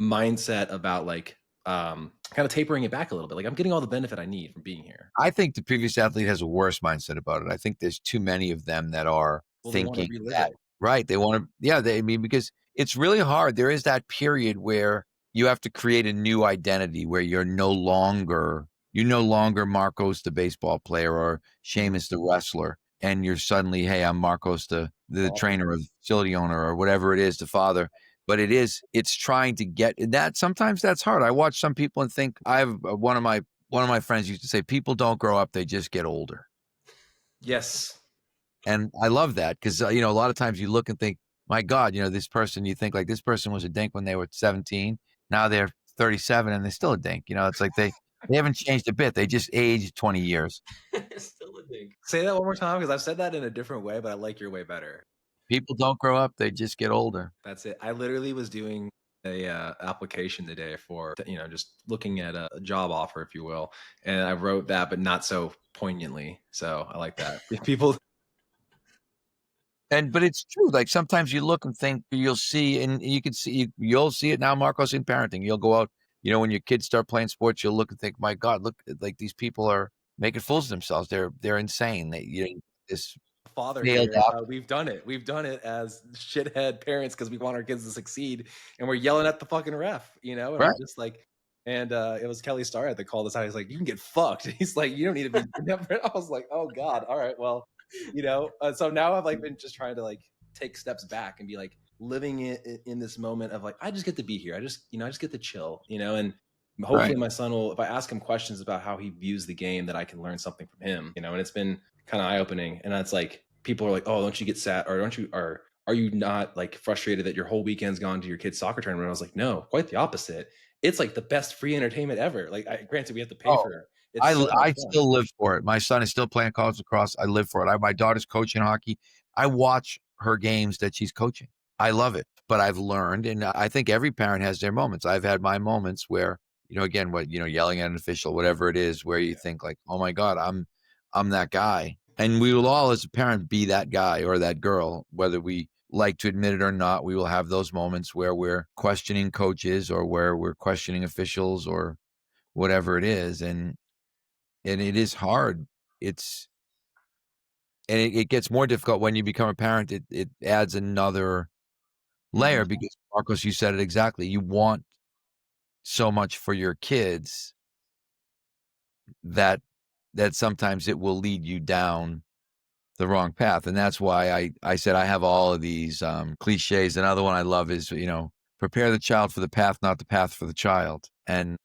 mindset about like, kind of tapering it back a little bit. Like, I'm getting all the benefit I need from being here. I think the previous athlete has a worse mindset about it. I think there's too many of them that are thinking that, right. They want to, because it's really hard. There is that period where you have to create a new identity where you're no longer Marcos, the baseball player, or Seamus, the wrestler. And you're suddenly, hey, I'm Marcos, the trainer or the facility owner or whatever it is, the father. But it's trying to get that. Sometimes that's hard. I watch some people and think, I have one of my friends used to say, people don't grow up, they just get older. Yes. And I love that because, a lot of times you look and think, my God, this person, you think like this person was a dink when they were 17. Now they're 37 and they're still a dink. It's like they haven't changed a bit. They just aged 20 years. Still a dink. Say that one more time, because I've said that in a different way, but I like your way better. People don't grow up, they just get older. That's it. I literally was doing a application today for, just looking at a job offer, if you will. And I wrote that, but not so poignantly. So I like that. People But it's true. Like sometimes you look and think you'll see, and you can see, you'll see it now, Marcos, in parenting. You'll go out, when your kids start playing sports, you'll look and think, my God, look, like these people are making fools of themselves. They're insane. This Father failed here, up. we've done it. We've done it as shithead parents because we want our kids to succeed, and we're yelling at the fucking ref, and Right. we're just like, and it was Kelly Starrett that called us out. He's like, "You can get fucked." He's like, "You don't need to be." I was like, "Oh God, all right, well, So now I've like been just trying to like take steps back and be like living in this moment of like I just get to be here. I just get to chill, and hopefully Right. my son will, if I ask him questions about how he views the game, that I can learn something from him, and it's been kind of eye opening. And that's like people are like, "Oh, don't you get sad, or don't you are you not like frustrated that your whole weekend's gone to your kid's soccer tournament?" I was like, "No, quite the opposite. It's like the best free entertainment ever. Like, granted, we have to pay Oh, for it. It's so much I fun." still live for it. My son is still playing college lacrosse. I live for it. My daughter's coaching hockey. I watch her games that she's coaching. I love it. But I've learned, and I think every parent has their moments. I've had my moments where, again, yelling at an official, whatever it is, where you think like, oh my God, I'm that guy. And we will all, as a parent, be that guy or that girl, whether we like to admit it or not. We will have those moments where we're questioning coaches or where we're questioning officials or whatever it is. And it is hard. It gets more difficult when you become a parent. It adds another layer Mhm. because, Marcos, you said it exactly. You want so much for your kids that sometimes it will lead you down the wrong path. And that's why I said I have all of these cliches. Another one I love is, prepare the child for the path, not the path for the child. And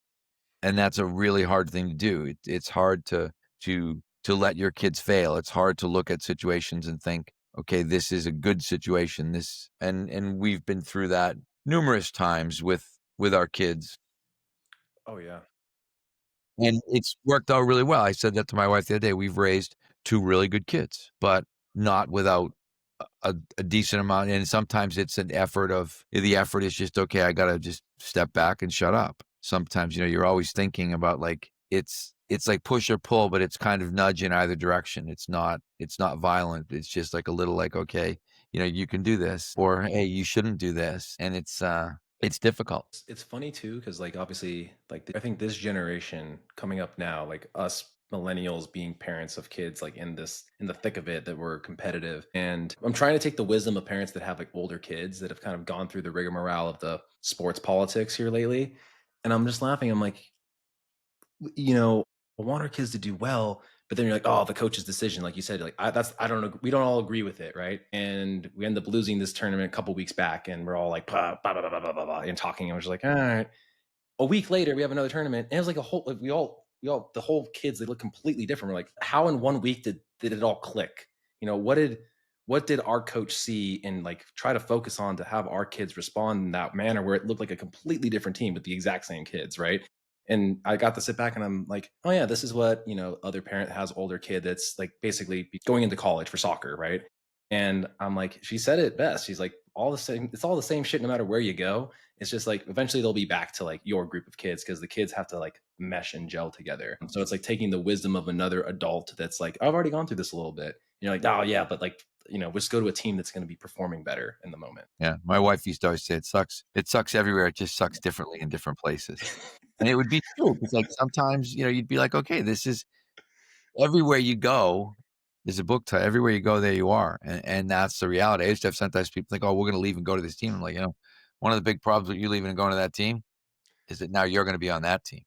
that's a really hard thing to do. It's hard to let your kids fail. It's hard to look at situations and think, okay, this is a good situation. And we've been through that numerous times with our kids, Oh yeah. and it's worked out really well. I said that to my wife the other day. We've raised two really good kids, but not without a decent amount. And sometimes it's an effort of the effort is just, okay, I got to just step back and shut up. Sometimes, you're always thinking about like, it's like push or pull, but it's kind of nudge in either direction. It's not violent. It's just like a little like, okay, you can do this, or, hey, you shouldn't do this. And it's difficult. It's funny too, because like obviously, like I think this generation coming up now, like us millennials being parents of kids, like in the thick of it, that we're competitive. And I'm trying to take the wisdom of parents that have like older kids that have kind of gone through the rigmarole of the sports politics here lately. And I'm just laughing. I'm like, I want our kids to do well, but then you're like, oh, the coach's decision, like you said, like I don't know, we don't all agree with it, right? And we end up losing this tournament a couple weeks back, and we're all like, bah, bah, bah, bah, bah, bah, bah, and talking, and we're just like, all right. A week later, we have another tournament, and it was like a whole, like the whole kids, they look completely different. We're like, how in one week did it all click? What did our coach see and like try to focus on to have our kids respond in that manner where it looked like a completely different team with the exact same kids, right? And I got to sit back and I'm like, oh yeah, this is what, other parent has older kid that's like basically going into college for soccer, right? And I'm like, she said it best. She's like, all the same, it's all the same shit no matter where you go. It's just like eventually they'll be back to like your group of kids because the kids have to like mesh and gel together. So it's like taking the wisdom of another adult that's like, I've already gone through this a little bit. You're like, oh yeah, but like, let's go to a team that's going to be performing better in the moment. Yeah. My wife used to always say it sucks. It sucks everywhere. It just sucks differently in different places. And it would be true. It's like sometimes, you'd be like, okay, this is everywhere you go is a book title. Everywhere you go, there you are. And that's the reality. I used to have sometimes people think, oh, we're going to leave and go to this team. I'm like, one of the big problems with you leaving and going to that team is that now you're going to be on that team.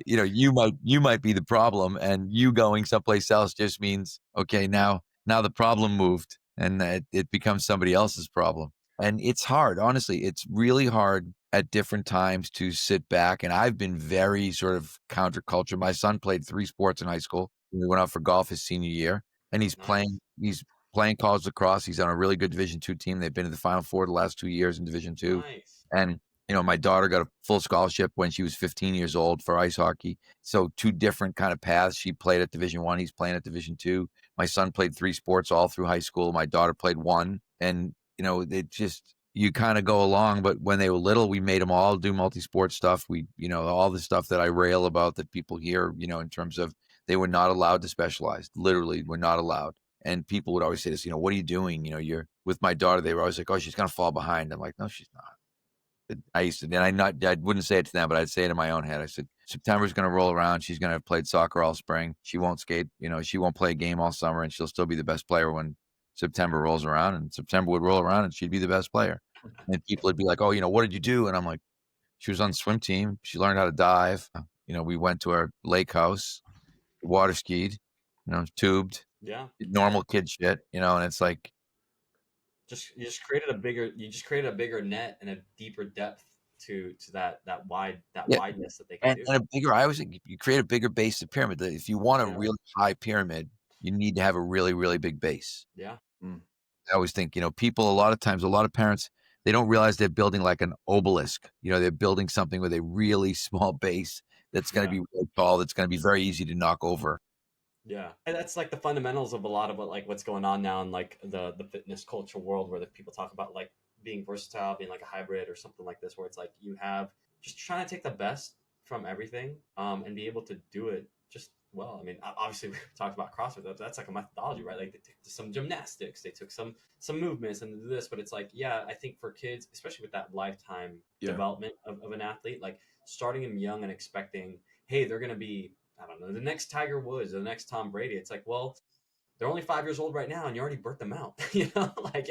You know, you might be the problem, and you going someplace else just means, okay, now the problem moved, and it becomes somebody else's problem. And it's hard, honestly. It's really hard at different times to sit back. And I've been very sort of counterculture. My son played 3 sports in high school. We went out for golf his senior year, and Nice. he's playing college lacrosse. He's on a really good Division II team. They've been to the Final Four the last 2 years in Division II. Nice. And my daughter got a full scholarship when she was 15 years old for ice hockey. So 2 different kind of paths. She played at Division I. He's playing at Division II. My son played 3 sports all through high school. My daughter played 1. And, it just, you kind of go along. But when they were little, we made them all do multi-sport stuff. We, all the stuff that I rail about that people hear, in terms of they were not allowed to specialize. Literally, were not allowed. And people would always say this, what are you doing? You're with my daughter. They were always like, oh, she's going to fall behind. I'm like, no, she's not. I used to, and I wouldn't say it to them, but I'd say it in my own head. I said, September's going to roll around. She's going to have played soccer all spring. She won't skate. She won't play a game all summer, and she'll still be the best player when September rolls around. And September would roll around, and she'd be the best player. And people would be like, oh, what did you do? And I'm like, she was on the swim team. She learned how to dive. We went to our lake house, water skied, tubed. Yeah. Normal kid shit, and it's like, you just created a bigger net and a deeper depth to that wideness that they can do. And a bigger, I always think you create a bigger base of pyramid. If you want a really high pyramid, you need to have a really, really big base. Yeah. I always think, people, a lot of times, a lot of parents, they don't realize they're building like an obelisk. They're building something with a really small base that's going to be really tall, that's going to be very easy to knock over. Yeah, and that's like the fundamentals of a lot of what's going on now in like the fitness culture world, where the people talk about like being versatile, being like a hybrid or something like this, where it's like you have just trying to take the best from everything, and be able to do it just well. I mean, obviously we talked about CrossFit. That's like a methodology, right? Like they took some gymnastics, they took some movements and this, but it's like, yeah, I think for kids, especially with that lifetime development of an athlete, like starting them young and expecting, hey, they're going to be, I don't know, the next Tiger Woods, the next Tom Brady. It's like, well, they're only 5 years old right now, and you already birthed them out. Like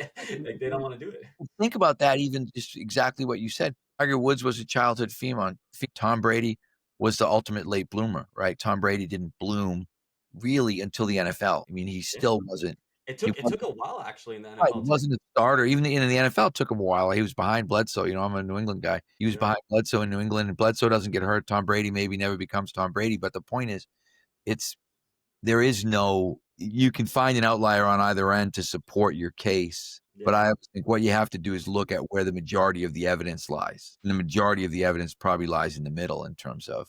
they don't want to do it. Think about that. Even just exactly what you said. Tiger Woods was a childhood phenom. Tom Brady was the ultimate late bloomer, right? Tom Brady didn't bloom really until the NFL. I mean, he still wasn't. It took a while actually in the NFL. Right, he wasn't a starter. Even in the NFL, it took him a while. He was behind Bledsoe. I'm a New England guy. He was behind Bledsoe in New England, and Bledsoe doesn't get hurt. Tom Brady maybe never becomes Tom Brady. But the point is, there is no, you can find an outlier on either end to support your case. Yeah. But I think what you have to do is look at where the majority of the evidence lies. And the majority of the evidence probably lies in the middle in terms of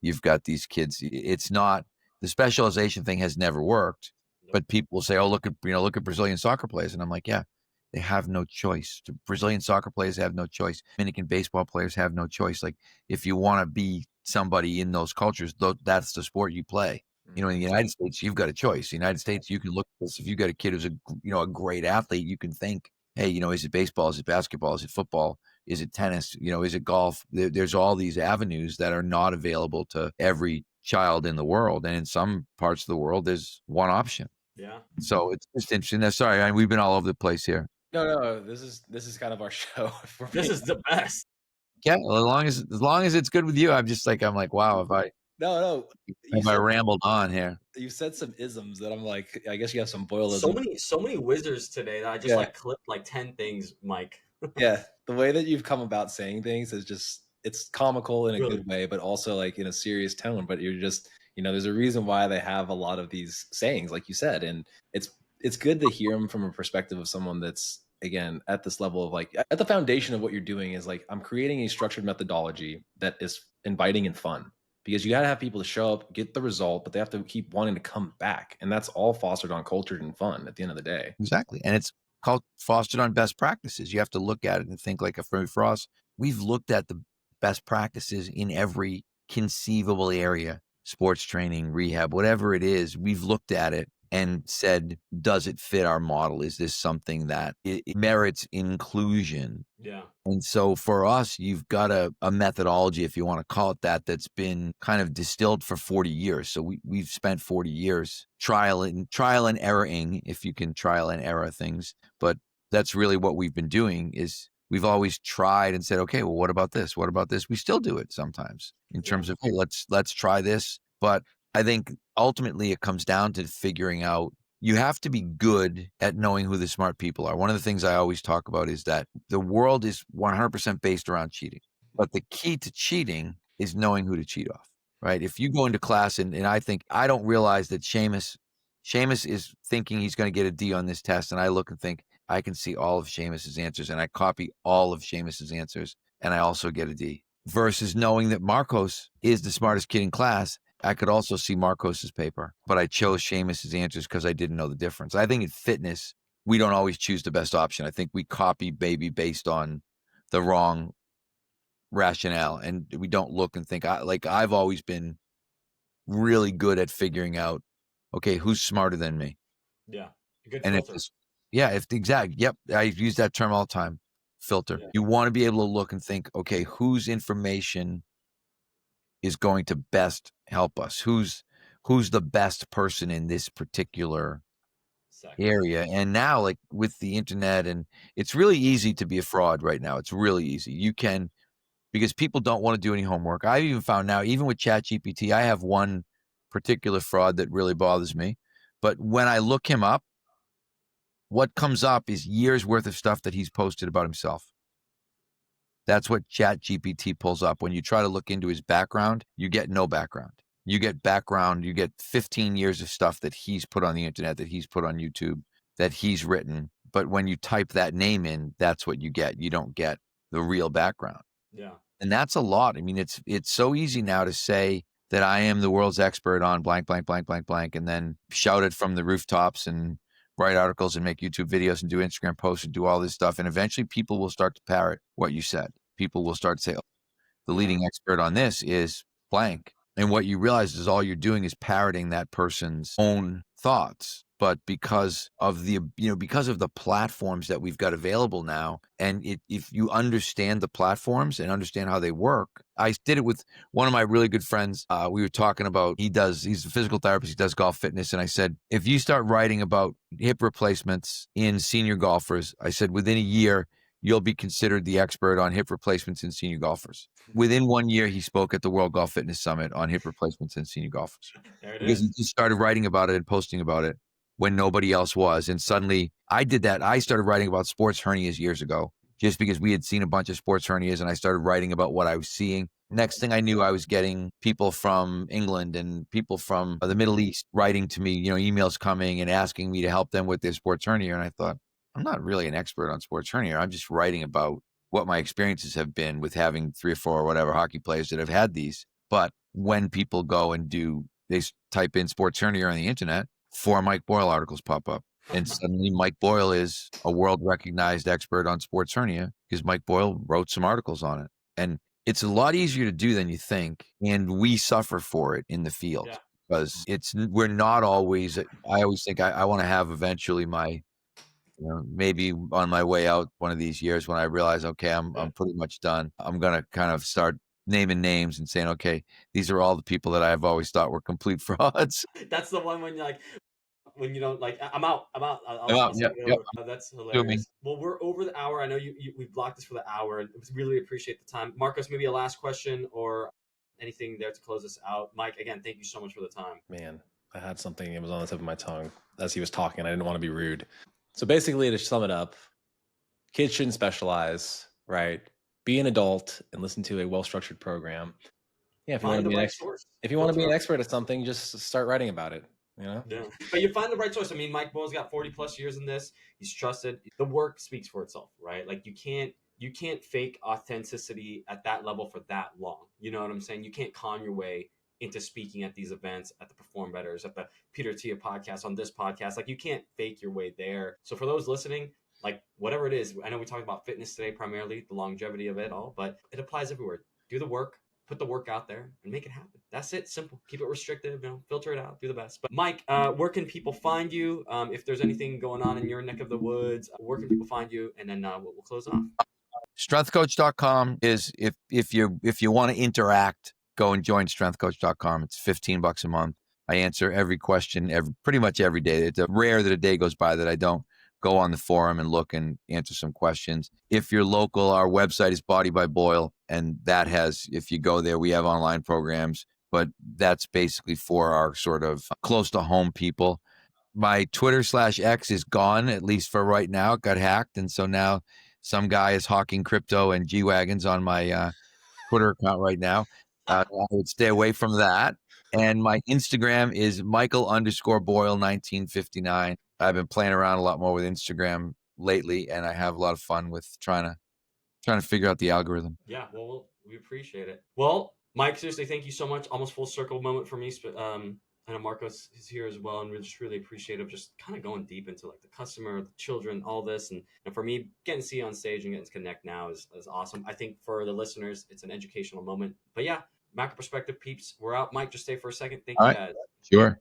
you've got these kids. It's not, the specialization thing has never worked. But people will say, "Oh, look at Brazilian soccer players," and I'm like, "Yeah, they have no choice. Brazilian soccer players have no choice. Dominican baseball players have no choice. Like, if you want to be somebody in those cultures, that's the sport you play. In the United States, you've got a choice. In the United States, you can look at this. If you've got a kid who's a great athlete, you can think, hey, is it baseball? Is it basketball? Is it football? Is it tennis? Is it golf? There's all these avenues that are not available to every child in the world, and in some parts of the world, there's one option." Yeah. So it's just interesting. Sorry, we've been all over the place here. No, this is kind of our show. This is the best. Yeah, well, as long as it's good with you, I'm like, wow, I rambled on here. You said some isms that I'm like, I guess you have some Boyleism. So many wizards today that I just clipped 10 things, Mike. Yeah, the way that you've come about saying things is just, it's comical in a good way, but also like in a serious tone. But you're just, there's a reason why they have a lot of these sayings, like you said, and it's good to hear them from a perspective of someone that's, again, at this level of like, at the foundation of what you're doing is like, I'm creating a structured methodology that is inviting and fun, because you got to have people to show up, get the result, but they have to keep wanting to come back. And that's all fostered on culture and fun at the end of the day. Exactly. And it's fostered on best practices. You have to look at it and think like for us, we've looked at the best practices in every conceivable area, sports training, rehab, whatever it is. We've looked at it and said, does it fit our model? Is this something that it merits inclusion? Yeah. And so for us, you've got a methodology, if you want to call it that, that's been kind of distilled for 40 years. So we've spent 40 years trial and erroring, if you can trial and error things. But that's really what we've been doing is we've always tried and said, okay, well, what about this? What about this? We still do it sometimes in terms of, hey, let's try this. But I think ultimately it comes down to figuring out, you have to be good at knowing who the smart people are. One of the things I always talk about is that the world is 100% based around cheating. But the key to cheating is knowing who to cheat off, right? If you go into class and I don't realize that Seamus is thinking he's going to get a D on this test. And I look and think, I can see all of Seamus's answers and I copy all of Seamus's answers and I also get a D. Versus knowing that Marcos is the smartest kid in class, I could also see Marcos's paper, but I chose Seamus's answers because I didn't know the difference. I think in fitness, we don't always choose the best option. I think we copy baby based on the wrong rationale, and we don't look and think. I've always been really good at figuring out, okay, who's smarter than me? Yeah. A good And filter. if the exact, yep, I use that term all the time, filter. Yeah. You want to be able to look and think, okay, whose information is going to best help us? Who's the best person in this particular Sector. area? And now, like with the internet, and it's really easy to be a fraud right now. It's really easy. You can, because people don't want to do any homework. I've even found now, even with ChatGPT, I have one particular fraud that really bothers me. But when I look him up, what comes up is years worth of stuff that he's posted about himself. That's what ChatGPT pulls up. When you try to look into his background, you get no background. You get 15 years of stuff that he's put on the internet, that he's put on YouTube, that he's written. But when you type that name in, that's what you get. You don't get the real background. Yeah. And that's a lot. I mean, it's so easy now to say that I am the world's expert on blank, blank, blank, blank, blank, and then shout it from the rooftops and write articles and make YouTube videos and do Instagram posts and do all this stuff. And eventually people will start to parrot what you said. People will start to say, oh, the leading expert on this is blank. And what you realize is all you're doing is parroting that person's own thoughts. But because of the platforms that we've got available now, and if you understand the platforms and understand how they work, I did it with one of my really good friends. We were talking about, he's a physical therapist, he does golf fitness. And I said, if you start writing about hip replacements in senior golfers, I said, within a year, you'll be considered the expert on hip replacements in senior golfers. Within 1 year, he spoke at the World Golf Fitness Summit on hip replacements in senior golfers. There it Because he is. just started writing about it and posting about it when nobody else was. And suddenly I did that. I started writing about sports hernias years ago, just because we had seen a bunch of sports hernias, and I started writing about what I was seeing. Next thing I knew, I was getting people from England and people from the Middle East writing to me, emails coming and asking me to help them with their sports hernia. And I thought, I'm not really an expert on sports hernia. I'm just writing about what my experiences have been with having 3 or 4 or whatever hockey players that have had these. But when people go and they type in sports hernia on the internet, 4 Mike Boyle articles pop up. And suddenly Mike Boyle is a world recognized expert on sports hernia because Mike Boyle wrote some articles on it. And it's a lot easier to do than you think. And we suffer for it in the field because we're not always, I always think I want to have eventually maybe on my way out one of these years when I realize, okay, I'm pretty much done. I'm going to kind of start naming names and saying, okay, these are all the people that I've always thought were complete frauds. That's the one when you're like, when you don't like, I'm out. I'll Yep, send it yep. over. That's Assuming. hilarious. Well, we're over the hour. I know we blocked this for the hour, and really appreciate the time. Marcos, maybe a last question or anything there to close us out. Mike, again, thank you so much for the time. Man, I had something, it was on the tip of my tongue as he was talking. I didn't want to be rude. So basically, to sum it up, kids shouldn't specialize, right? Be an adult and listen to a well-structured program. Yeah, if you want Find to the be an right expert, source. if you want to be an expert at something, just start writing about it. Yeah. But you find the right source. I mean, Mike Boyle's got 40 plus years in this. He's trusted. The work speaks for itself, right? Like you can't fake authenticity at that level for that long. You know what I'm saying? You can't con your way into speaking at these events, at the Perform Betters, at the Peter Tia podcast, on this podcast. Like you can't fake your way there. So for those listening, like whatever it is, I know we talked about fitness today primarily, the longevity of it all, but it applies everywhere. Do the work, put the work out there, and make it happen. That's it. Simple. Keep it restrictive. Filter it out. Do the best. But Mike, where can people find you? If there's anything going on in your neck of the woods, where can people find you? And then we'll close off. Strengthcoach.com is if you want to interact, go and join strengthcoach.com. It's $15 a month. I answer every question pretty much every day. It's rare that a day goes by that I don't go on the forum and look and answer some questions. If you're local, our website is Body by Boyle, and that has, if you go there, we have online programs, but that's basically for our sort of close to home people. My Twitter/X is gone, at least for right now. It got hacked, and so now some guy is hawking crypto and G-Wagons on my Twitter account right now. I would stay away from that. And my Instagram is Michael_Boyle1959. I've been playing around a lot more with Instagram lately, and I have a lot of fun with trying to figure out the algorithm. Yeah, well, we appreciate it. Well, Mike, seriously, thank you so much. Almost full circle moment for me. I know Marcos is here as well, and we're just really appreciative, just kind of going deep into like the customer, the children, all this. And for me, getting to see you on stage and getting to connect now is awesome. I think for the listeners, it's an educational moment. But yeah, macro perspective peeps, we're out. Mike, just stay for a second. Thank All you right. guys. Sure.